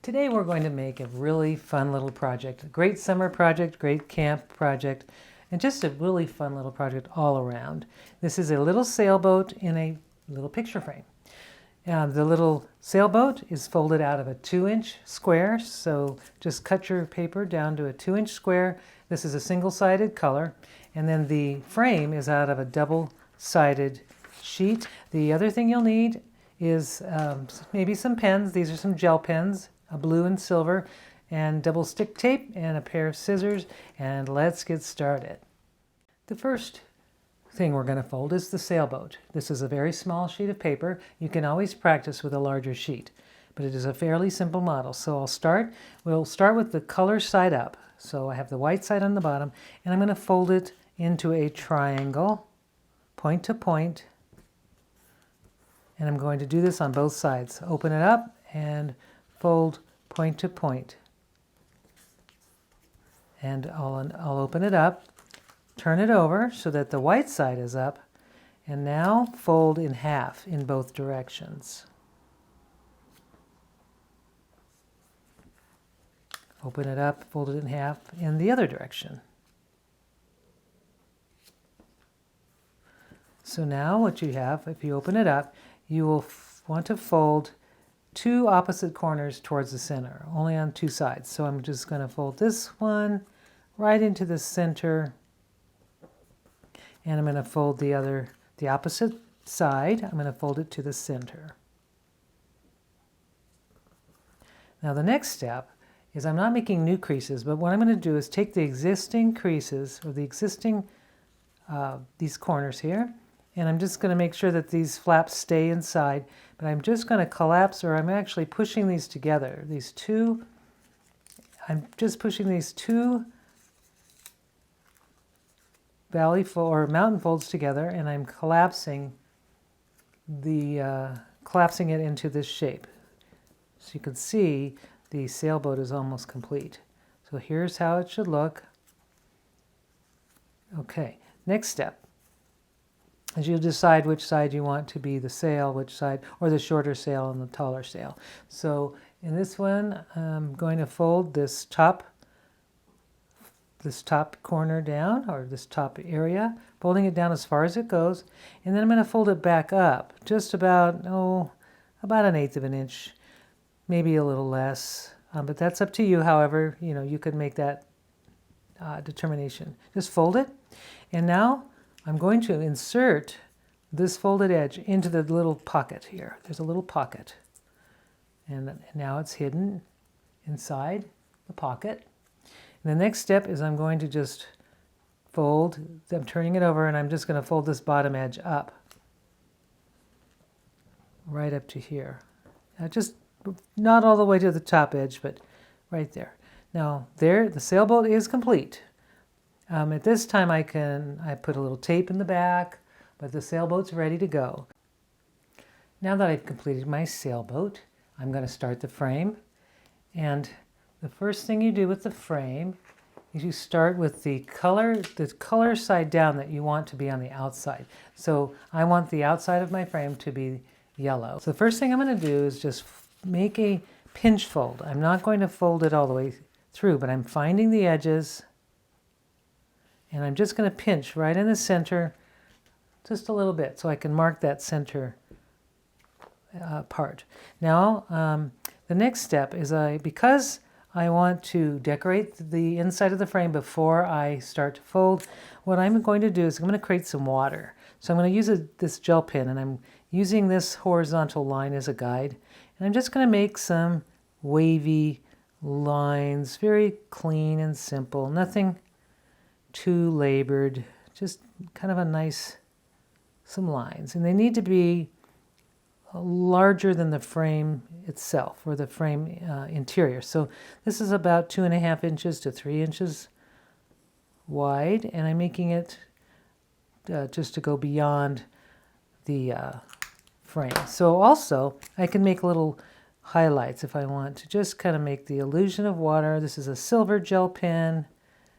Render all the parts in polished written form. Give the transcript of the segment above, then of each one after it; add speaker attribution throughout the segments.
Speaker 1: Today we're going to make a really fun little project. A great summer project, great camp project, and just a really fun little project all around. This is a little sailboat in a little picture frame. The little sailboat is folded out of a 2-inch square, so just cut your paper down to a 2-inch square. This is a single-sided color, and then the frame is out of a double-sided sheet. The other thing you'll need is maybe some pens. These are some gel pens, a blue and silver, and double stick tape, and a pair of scissors, and let's get started. The first thing we're going to fold is the sailboat. This is a very small sheet of paper. You can always practice with a larger sheet, but it is a fairly simple model. So we'll start with the color side up. So I have the white side on the bottom, and I'm going to fold it into a triangle, point to point, and I'm going to do this on both sides. Open it up and fold point to point. And I'll open it up, turn it over so that the white side is up, and now fold in half in both directions. Open it up, fold it in half in the other direction. So now what you have, if you open it up, you will want to fold two opposite corners towards the center, only on two sides. So I'm just going to fold this one right into the center, and I'm going to fold the opposite side, I'm going to fold it to the center. Now the next step is I'm not making new creases, but what I'm going to do is take the existing creases, or the existing, these corners here, and I'm just going to make sure that these flaps stay inside, but I'm just going to collapse, or I'm actually pushing these together. I'm just pushing these two mountain folds together, and I'm collapsing it into this shape. So you can see the sailboat is almost complete. So here's how it should look. Okay, next step. As you decide which side you want to be the sail, which side, or the shorter sail and the taller sail. So in this one, I'm going to fold this top corner down, or this top area, folding it down as far as it goes, and then I'm going to fold it back up, just about 1/8 of an inch, maybe a little less, but that's up to you. However, you could make that determination. Just fold it, and now I'm going to insert this folded edge into the little pocket here. There's a little pocket, and now it's hidden inside the pocket. And the next step is I'm going to just fold, I'm turning it over, and I'm just going to fold this bottom edge up, right up to here. Now just not all the way to the top edge, but right there. Now there, the sailboat is complete. At this time I put a little tape in the back, but the sailboat's ready to go. Now that I've completed my sailboat, I'm going to start the frame. And the first thing you do with the frame is you start with the color side down that you want to be on the outside. So I want the outside of my frame to be yellow. So the first thing I'm going to do is just make a pinch fold. I'm not going to fold it all the way through, but I'm finding the edges, and I'm just going to pinch right in the center just a little bit so I can mark that center part. Now the next step is because I want to decorate the inside of the frame before I start to fold, what I'm going to do is I'm going to create some water. So I'm going to use this gel pen, and I'm using this horizontal line as a guide, and I'm just going to make some wavy lines, very clean and simple, nothing too labored, just kind of some lines. And they need to be larger than the frame itself, or the frame interior. So this is about 2.5 inches to 3 inches wide, and I'm making it just to go beyond the frame. So also I can make little highlights if I want to just kind of make the illusion of water. This is a silver gel pen,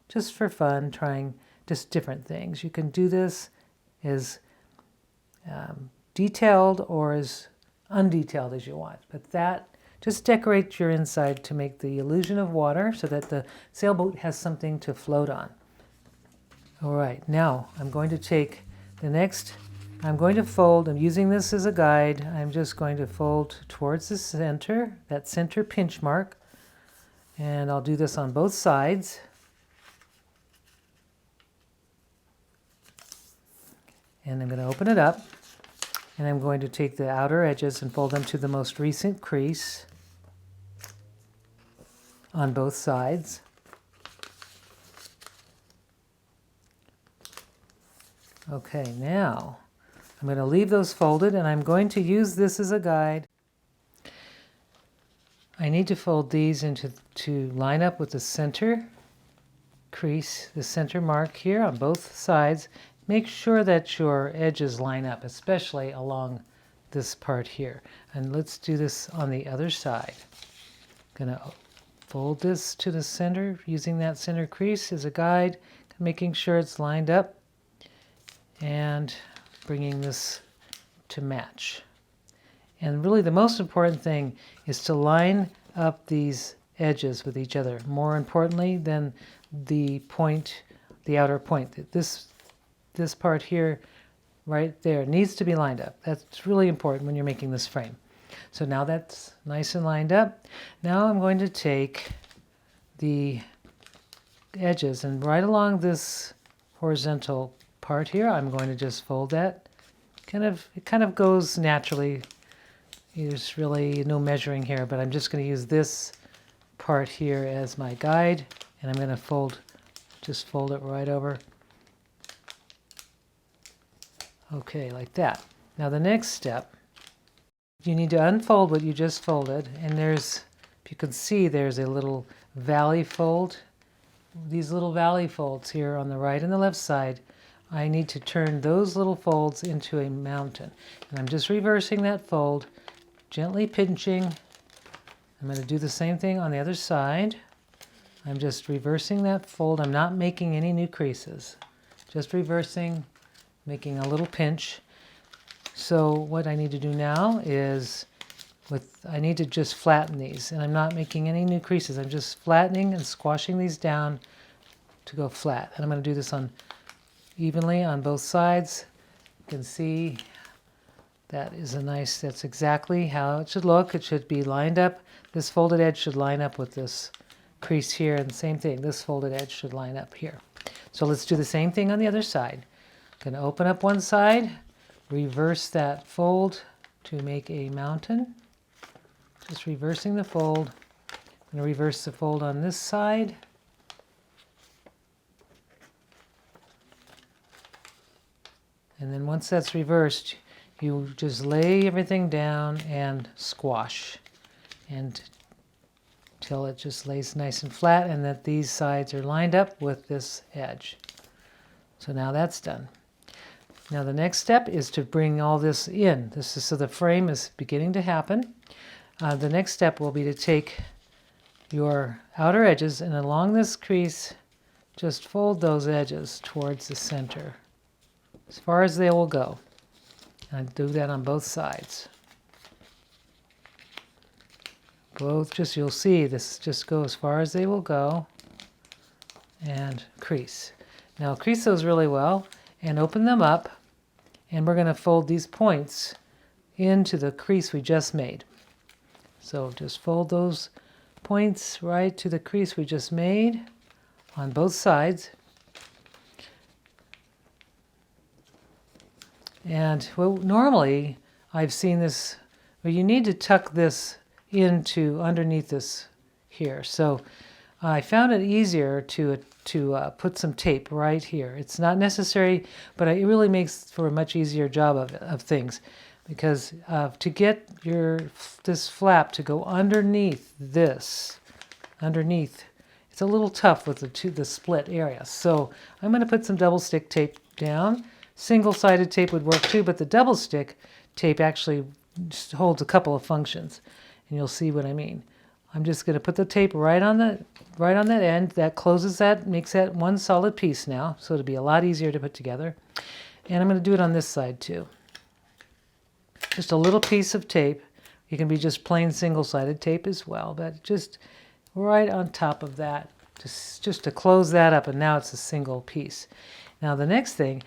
Speaker 1: just for fun, trying just different things. You can do this as detailed or as undetailed as you want, but that Just decorate your inside to make the illusion of water so that the sailboat has something to float on. All right, now I'm going to take the next, I'm going to fold, I'm using this as a guide, I'm just going to fold towards the center, that center pinch mark, and I'll do this on both sides. And I'm going to open it up, and I'm going to take the outer edges and fold them to the most recent crease on both sides. Okay, now I'm going to leave those folded, and I'm going to use this as a guide. I need to fold these to line up with the center crease, the center mark here on both sides. Make sure that your edges line up, especially along this part here. And let's do this on the other side. I'm going to fold this to the center using that center crease as a guide, making sure it's lined up, and bringing this to match. And really the most important thing is to line up these edges with each other, more importantly than the point, the outer point. This part here, right there, needs to be lined up. That's really important when you're making this frame. So now that's nice and lined up. Now I'm going to take the edges, and right along this horizontal part here, I'm going to just fold that. It kind of goes naturally. There's really no measuring here, but I'm just going to use this part here as my guide, and I'm going to just fold it right over. Okay, like that. Now the next step, you need to unfold what you just folded, and there's, if you can see, there's a little valley fold. These little valley folds here on the right and the left side, I need to turn those little folds into a mountain. And I'm just reversing that fold, gently pinching. I'm going to do the same thing on the other side. I'm just reversing that fold. I'm not making any new creases. Just reversing, making a little pinch. So what I need to do now is, I need to just flatten these. And I'm not making any new creases. I'm just flattening and squashing these down to go flat. And I'm going to do this evenly on both sides. You can see that's exactly how it should look. It should be lined up. This folded edge should line up with this crease here, and same thing, this folded edge should line up here. So let's do the same thing on the other side. I'm going to open up one side, reverse that fold to make a mountain. Just reversing the fold. I'm going to reverse the fold on this side. And then once that's reversed, you just lay everything down and squash until it just lays nice and flat, and that these sides are lined up with this edge. So now that's done. Now the next step is to bring all this in. So the frame is beginning to happen. The next step will be to take your outer edges, and along this crease, just fold those edges towards the center, as far as they will go. And do that on both sides. You'll see this just go as far as they will go, and crease. Now crease those really well and open them up, and we're going to fold these points into the crease we just made. So just fold those points right to the crease we just made on both sides. And normally I've seen this, where you need to tuck this into underneath this here. So I found it easier to put some tape right here. It's not necessary, but it really makes for a much easier job of things, because to get this flap to go underneath this, it's a little tough with the split area. So I'm going to put some double stick tape down. Single-sided tape would work too, but the double stick tape actually just holds a couple of functions, and you'll see what I mean. I'm just going to put the tape right on that end. That closes that, makes that one solid piece now, so it'll be a lot easier to put together. And I'm going to do it on this side too. Just a little piece of tape It can be just plain single-sided tape as well, but just right on top of that, just to close that up, and now it's a single piece. Now the next thing,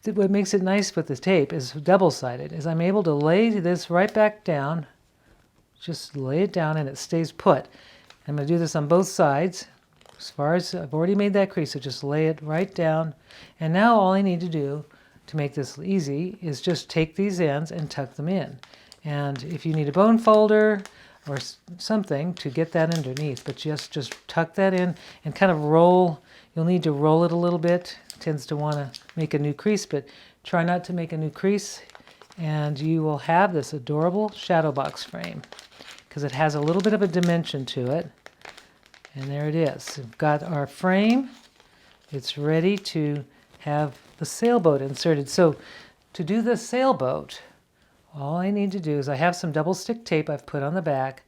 Speaker 1: what makes it nice with the tape is double-sided, is I'm able to lay this right back down, just lay it down and it stays put. I'm going to do this on both sides. As far as I've already made that crease, so just lay it right down. And now all I need to do to make this easy is just take these ends and tuck them in. And if you need a bone folder or something to get that underneath, but just tuck that in and kind of roll. You'll need to roll it a little bit. It tends to want to make a new crease, but try not to make a new crease. And you will have this adorable shadow box frame because it has a little bit of a dimension to it. And there it is. We've got our frame. It's ready to have the sailboat inserted. So to do the sailboat, all I need to do is I have some double stick tape I've put on the back,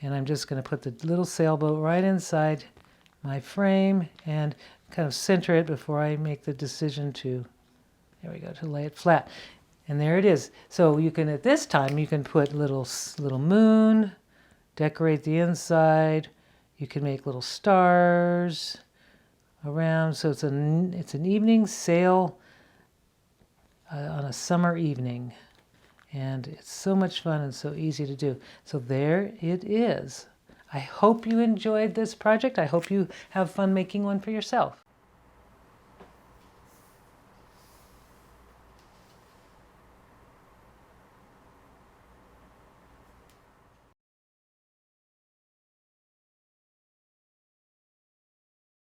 Speaker 1: and I'm just going to put the little sailboat right inside my frame and kind of center it before I make the decision to, there we go, to lay it flat. And there it is. So you can, at this time, you can put little moon, decorate the inside. You can make little stars around. So it's an evening sail on a summer evening. And it's so much fun and so easy to do. So there it is. I hope you enjoyed this project. I hope you have fun making one for yourself.